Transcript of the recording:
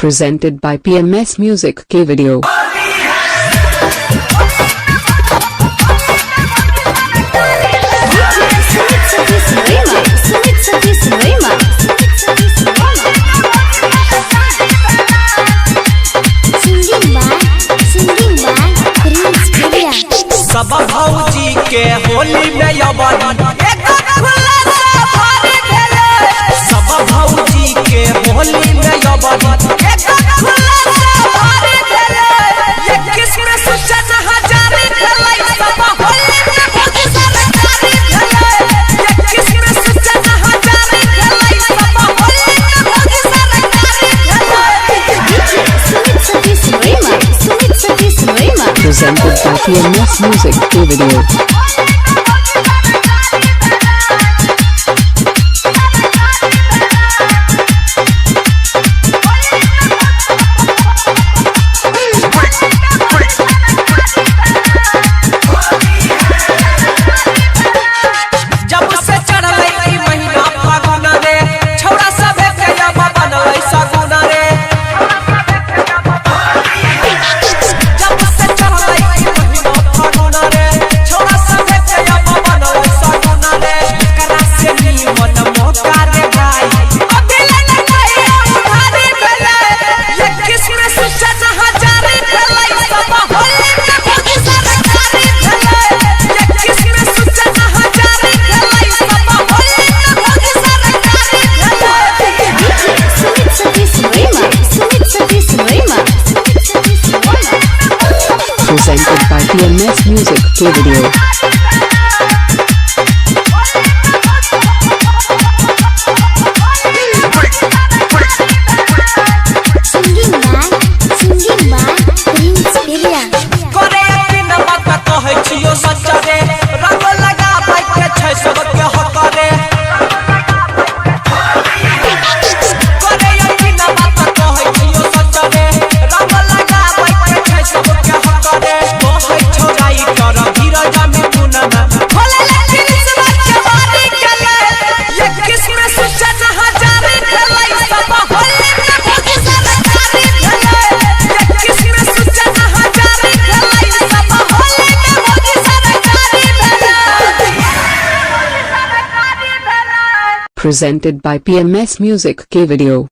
Presented by PMS Music के video. सब भौजी के होली में सब भौजी के होली में Presented by PMS Music के video. Presented by PMS Music के video. Presented by PMS Music के वीडियो।